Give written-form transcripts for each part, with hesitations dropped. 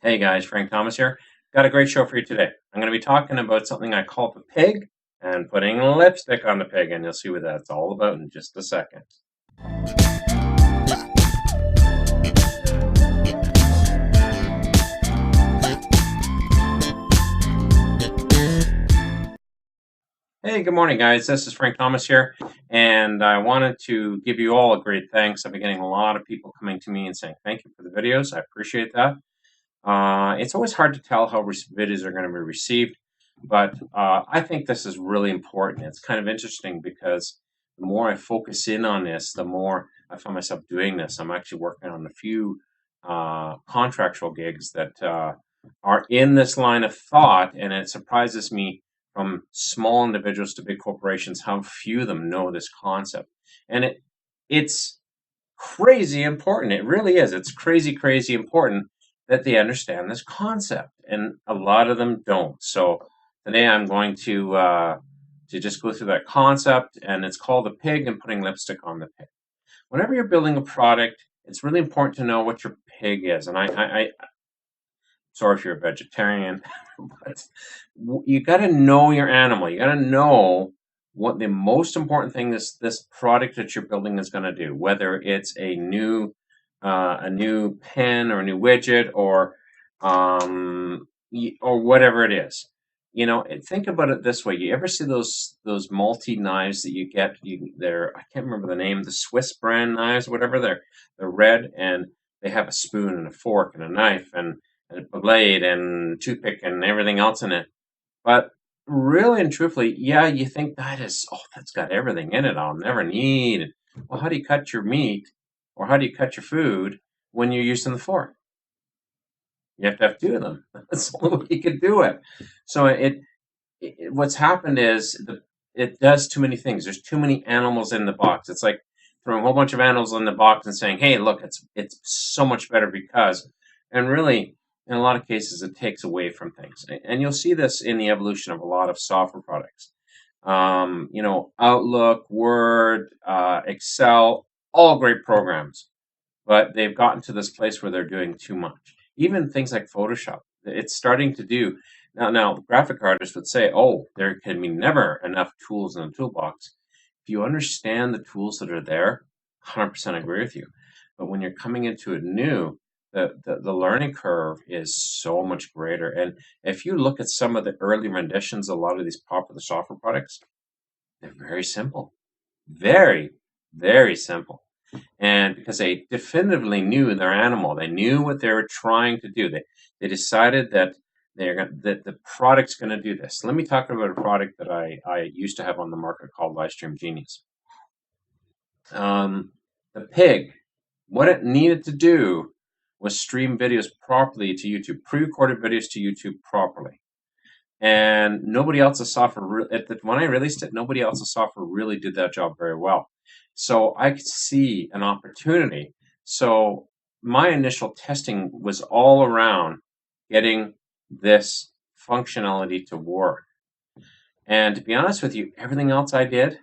Hey guys, Frank Thomas here. Got a great show for you today. I'm going to be talking about something I call the pig and putting lipstick on the pig, and you'll see what that's all about in just a second. Hey, good morning, guys. This is Frank Thomas here, and I wanted to give you all a great thanks. I've been getting a lot of people coming to me and saying thank you for the videos. I appreciate that. It's always hard to tell how videos are going to be received, but I think this is really important. It's kind of interesting because the more I focus in on this, the more I find myself doing this. I'm actually working on a few contractual gigs that are in this line of thought, and it surprises me from small individuals to big corporations how few of them know this concept. And it's crazy important. It really is. It's crazy, crazy important that they understand this concept, and a lot of them don't. So today I'm going to just go through that concept, and it's called the pig and putting lipstick on the pig. Whenever you're building a product, it's really important to know what your pig is. And I sorry if you're a vegetarian, but you got to know your animal. You got to know what the most important thing this product that you're building is going to do. Whether it's a new pen or a new widget or whatever it is. You know, think about it this way. You ever see those multi knives that you get? They're I can't remember the name. The Swiss brand knives, whatever. They're red and they have a spoon and a fork and a knife and a blade and toothpick and everything else in it. But really and truthfully, yeah, you think that's got everything in it I'll never need. Well, how do you cut your meat or how do you cut your food when you're using the fork? You have to have two of them. That's the only way you can do it. So what's happened is it does too many things. There's too many animals in the box. It's like throwing a whole bunch of animals in the box and saying, "Hey, look, it's so much better because," and really, in a lot of cases, it takes away from things. And you'll see this in the evolution of a lot of software products. Outlook, Word, Excel, all great programs, but they've gotten to this place where they're doing too much. Even things like Photoshop, it's starting to do. Now, graphic artists would say, "Oh, there can be never enough tools in the toolbox." If you understand the tools that are there, 100% agree with you. But when you're coming into it new, the learning curve is so much greater. And if you look at some of the early renditions, a lot of these popular software products, they're very simple, very, very simple. And because they definitively knew their animal, they knew what they were trying to do. They decided that that the product's going to do this. Let me talk about a product that I used to have on the market called Livestream Genius. The pig, what it needed to do was stream videos properly to YouTube, pre-recorded videos to YouTube properly. And nobody else's software, when I released it, nobody else's software really did that job very well. So I could see an opportunity. So my initial testing was all around getting this functionality to work. And to be honest with you, everything else I did,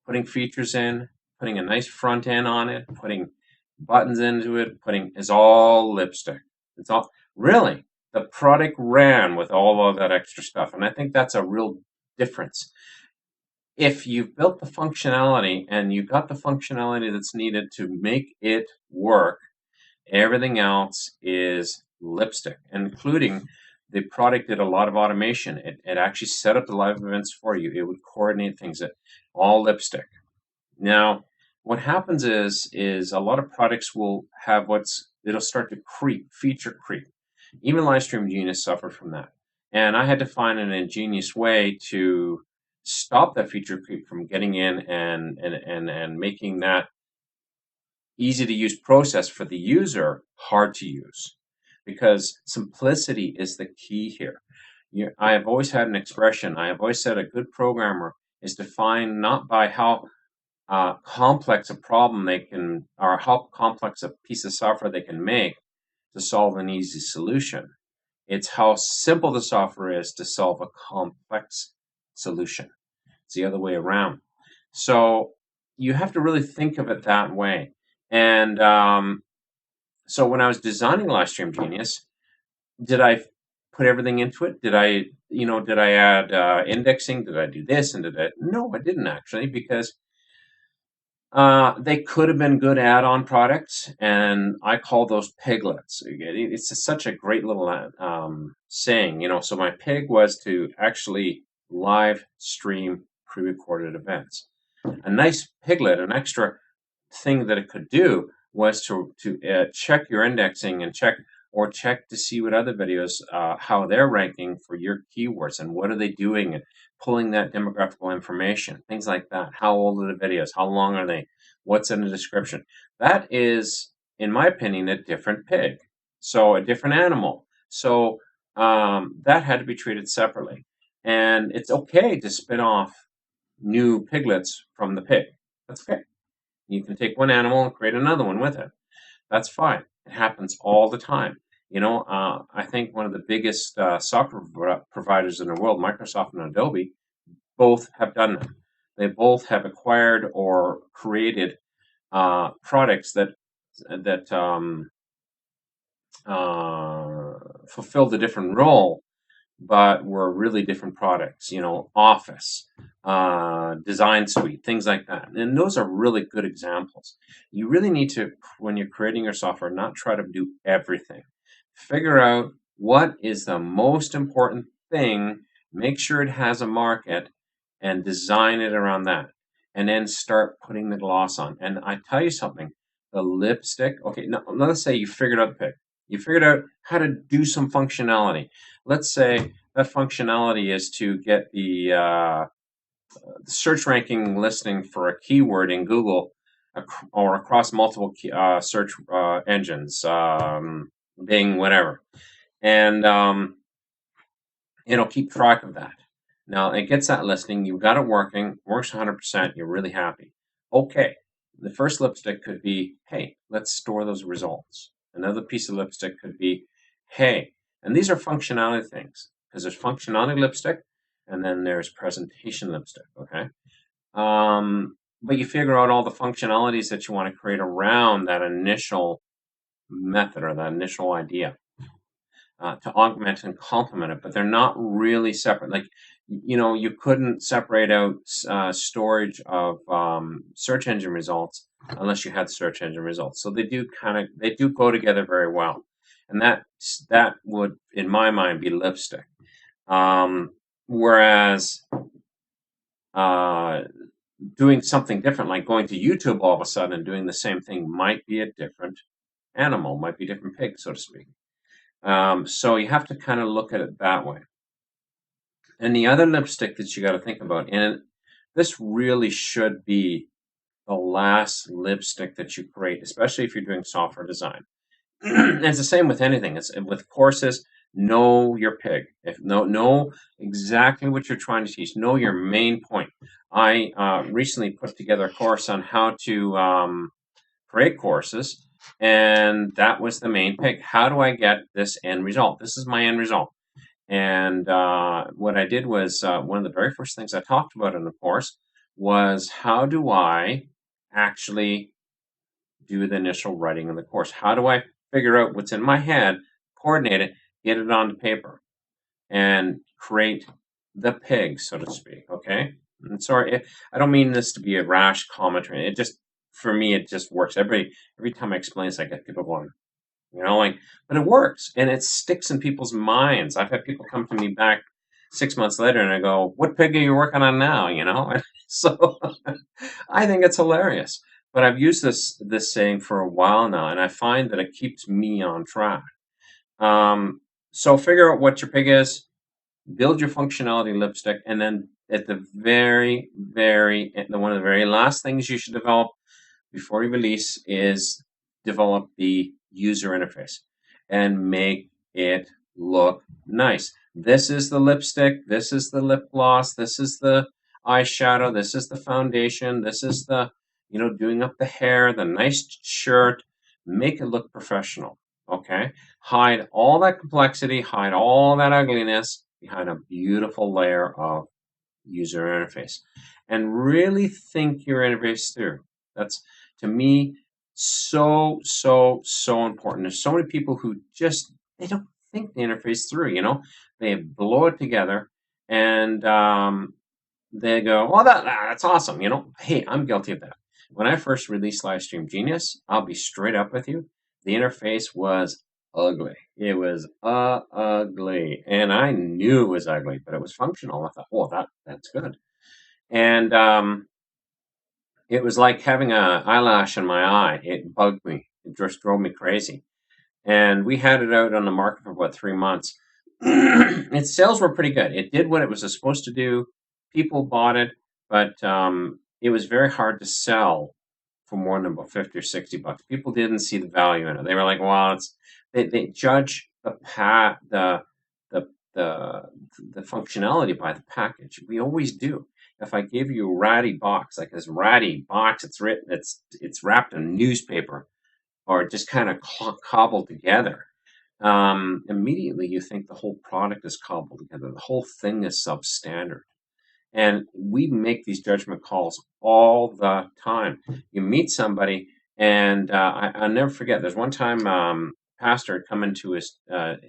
putting features in, putting a nice front end on it, putting buttons into it, is all lipstick. It's all really the product ran with all of that extra stuff, and I think that's a real difference. If you've built the functionality and you got the functionality that's needed to make it work, everything else is lipstick, including the product did a lot of automation. It actually set up the live events for you. It would coordinate things. All lipstick. Now, what happens is a lot of products will have it'll start to creep, feature creep. Even Livestream Genius suffered from that. And I had to find an ingenious way to stop that feature creep from getting in and making that easy to use process for the user hard to use. Because simplicity is the key here. I have always had an expression. I have always said a good programmer is defined not by how complex a problem they can, or how complex a piece of software they can make to solve an easy solution. It's how simple the software is to solve a complex solution. It's the other way around. So you have to really think of it that way. And so when I was designing Livestream Genius, did I put everything into it? Did I, did I add indexing? Did I do this? And did I? No, I didn't actually, because they could have been good add-on products, and I call those piglets. It's such a great little saying, So my pig was to actually live stream pre-recorded events. A nice piglet, an extra thing that it could do was to check your indexing and check to see what other videos, how they're ranking for your keywords and what are they doing, and pulling that demographical information, things like that. How old are the videos? How long are they? What's in the description? That is, in my opinion, a different pig. So a different animal. So that had to be treated separately. And it's okay to spin off new piglets from the pig. That's okay. You can take one animal and create another one with it. That's fine. It happens all the time. I think one of the biggest software providers in the world, Microsoft and Adobe, both have done that. They both have acquired or created products that fulfilled a different role, but were really different products. Office, Design Suite, things like that. And those are really good examples. You really need to, when you're creating your software, not try to do everything. Figure out what is the most important thing, make sure it has a market, and design it around that. And then start putting the gloss on. And I tell you something, the lipstick, okay, now let's say you figured out the pick. You figured out how to do some functionality. Let's say that functionality is to get the search ranking listing for a keyword in Google or across multiple search engines, Bing, whatever. And it'll keep track of that. Now, it gets that listing. You've got it working. Works 100%. You're really happy. Okay. The first lipstick could be, hey, let's store those results. Another piece of lipstick could be, hey, and these are functionality things, because there's functionality lipstick and then there's presentation lipstick, okay? But you figure out all the functionalities that you want to create around that initial method or that initial idea to augment and complement it, but they're not really separate. Like, you couldn't separate out storage of search engine results unless you had search engine results. So they do go together very well, and that would, in my mind, be lipstick. Whereas doing something different, like going to YouTube all of a sudden and doing the same thing, might be a different animal, might be a different pig, so to speak. So you have to kind of look at it that way. And the other lipstick that you got to think about, and this really should be the last lipstick that you create, especially if you're doing software design. And it's the same with anything. It's with courses. Know your pig. Know exactly what you're trying to teach. Know your main point. I recently put together a course on how to create courses, and that was the main pig. How do I get this end result? This is my end result. And what I did was one of the very first things I talked about in the course was, how do I actually do the initial writing of the course? How do I figure out what's in my head, coordinate it, get it onto paper, and create the pig, so to speak, okay? And sorry, I don't mean this to be a rash commentary. It just, for me, it just works. Every time I explain this, I get people going, but it works, and it sticks in people's minds. I've had people come to me back 6 months later, and I go, "What pig are you working on now?" So I think it's hilarious. But I've used this saying for a while now, and I find that it keeps me on track. So figure out what your pig is, build your functionality lipstick, and then at the one of the very last things you should develop before you release is develop the user interface and make it look nice. This is the lipstick, this is the lip gloss, this is the eyeshadow, this is the foundation, this is the, doing up the hair, the nice shirt. Make it look professional, okay? Hide all that complexity, hide all that ugliness behind a beautiful layer of user interface. And really think your interface through. That's, to me, so important. There's so many people who just, they don't think the interface through. They blow it together, and they go, well, that's awesome. Hey, I'm guilty of that. When I first released Livestream Genius, I'll be straight up with you. The interface was ugly. It was ugly, and I knew it was ugly, but it was functional. I thought, oh, that's good. And it was like having an eyelash in my eye. It bugged me. It just drove me crazy. And we had it out on the market for about 3 months. Its sales were pretty good. It did what it was supposed to do. People bought it, but it was very hard to sell for more than about 50 or 60 bucks. People didn't see the value in it. They were like, well, they judge the the functionality by the package. We always do. If I give you a ratty box, like this ratty box, it's wrapped in newspaper or just kind of cobbled together, immediately you think the whole product is cobbled together. The whole thing is substandard. And we make these judgment calls all the time. You meet somebody, and I'll never forget. There's one time, pastor had come into his.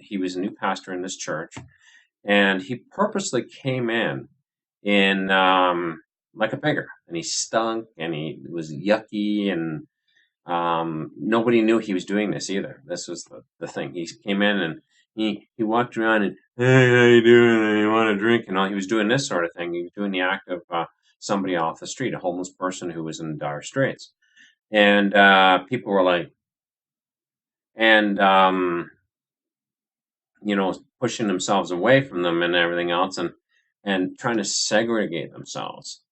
He was a new pastor in this church, and he purposely came in like a beggar, and he stunk, and he was yucky, and nobody knew he was doing this either. This was the thing. He came in and he walked around and, hey, how you doing? You want a drink? And all. He was doing this sort of thing. He was doing the act of somebody off the street, a homeless person who was in dire straits. And people were like, and pushing themselves away from them and everything else, and trying to segregate themselves.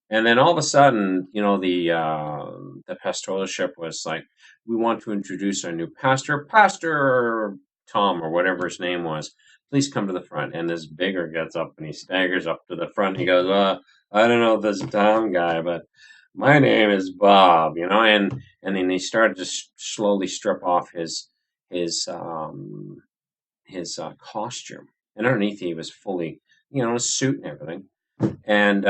And then all of a sudden, the pastoralship was like, we want to introduce our new pastor, Pastor Tom, or whatever his name was. Please come to the front. And this beggar gets up and he staggers up to the front. He goes, I don't know this Tom guy, but my name is Bob, and then he started to slowly strip off his costume. And underneath he was fully, a suit and everything. And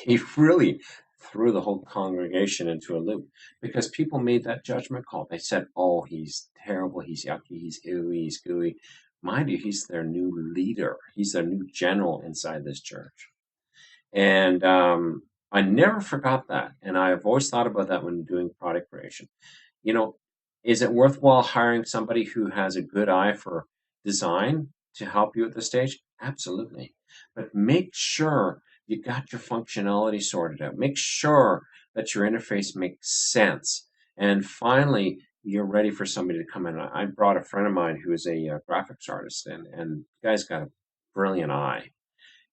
he really threw the whole congregation into a loop because people made that judgment call. They said, oh, he's terrible, he's yucky, he's ooey, he's gooey. Mind you, he's their new leader. He's their new general inside this church. And I never forgot that. And I've always thought about that when doing product creation. Is it worthwhile hiring somebody who has a good eye for design to help you at this stage? Absolutely. But make sure you got your functionality sorted out. Make sure that your interface makes sense. And finally, you're ready for somebody to come in. I brought a friend of mine who is a graphics artist, and the guy's got a brilliant eye,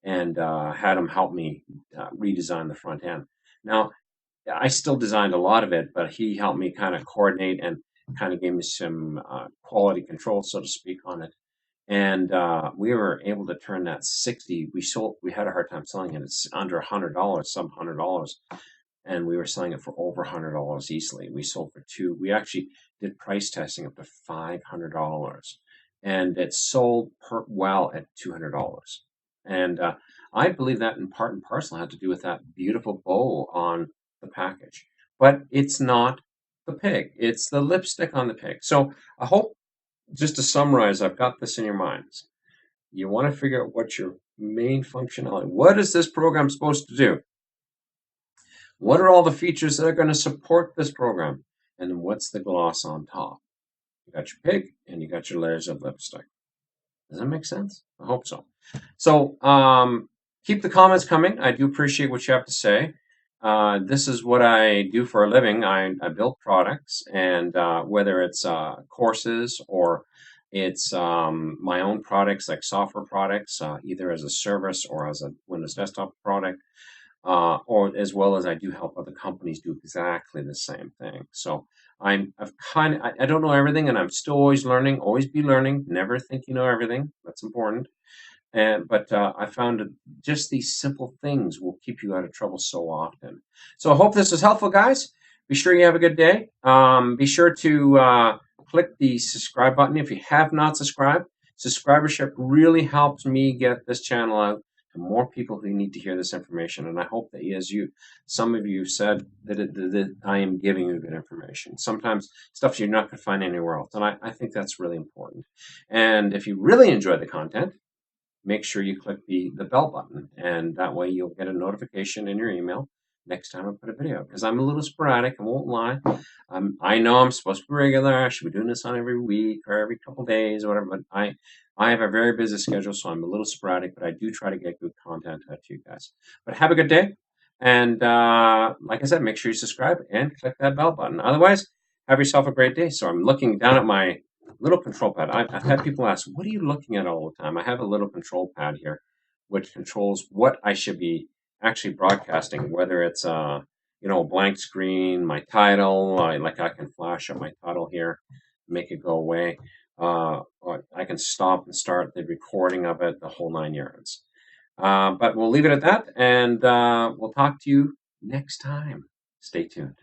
and had him help me redesign the front end. Now, I still designed a lot of it, but he helped me kind of coordinate and kind of gave me some quality control, so to speak, on it. And we were able to turn that 60. We had a hard time selling it. It's under $100, some $100, and we were selling it for over $100 easily. We sold for two. We actually did price testing up to $500, and it sold well at $200. And I believe that in part and parcel had to do with that beautiful bow on the package. But it's not the pig; it's the lipstick on the pig. So I hope, just to summarize, I've got this in your minds. You want to figure out what your main functionality. What is this program supposed to do? What are all the features that are going to support this program? And then what's the gloss on top? You got your pig and you got your layers of lipstick. Does that make sense? I hope so. So keep the comments coming. I do appreciate what you have to say. This is what I do for a living. I build products, and whether it's courses or it's my own products like software products, either as a service or as a Windows desktop product, or as well as I do help other companies do exactly the same thing. So I don't know everything, and I'm still always learning. Always be learning. Never think you know everything. That's important. But I found that just these simple things will keep you out of trouble so often. So I hope this was helpful, guys. Be sure you have a good day. Be sure to click the subscribe button if you have not subscribed. Subscribership really helps me get this channel out to more people who need to hear this information. And I hope that some of you said that I am giving you good information. Sometimes stuff you're not going to find anywhere else. And I think that's really important. And if you really enjoy the content, make sure you click the bell button, and that way you'll get a notification in your email next time I put a video. Because I'm a little sporadic, I won't lie. I know I'm supposed to be regular. I should be doing this on every week or every couple days or whatever, but I have a very busy schedule, so I'm a little sporadic, but I do try to get good content out to you guys. But have a good day, and like I said, make sure you subscribe and click that bell button. Otherwise, have yourself a great day. So I'm looking down at my little control pad. I've had people ask, what are you looking at all the time? I have a little control pad here which controls what I should be actually broadcasting, whether it's a blank screen, my title, like I can flash up my title here, make it go away, or I can stop and start the recording of it, the whole 9 yards. But we'll leave it at that, and we'll talk to you next time. Stay tuned.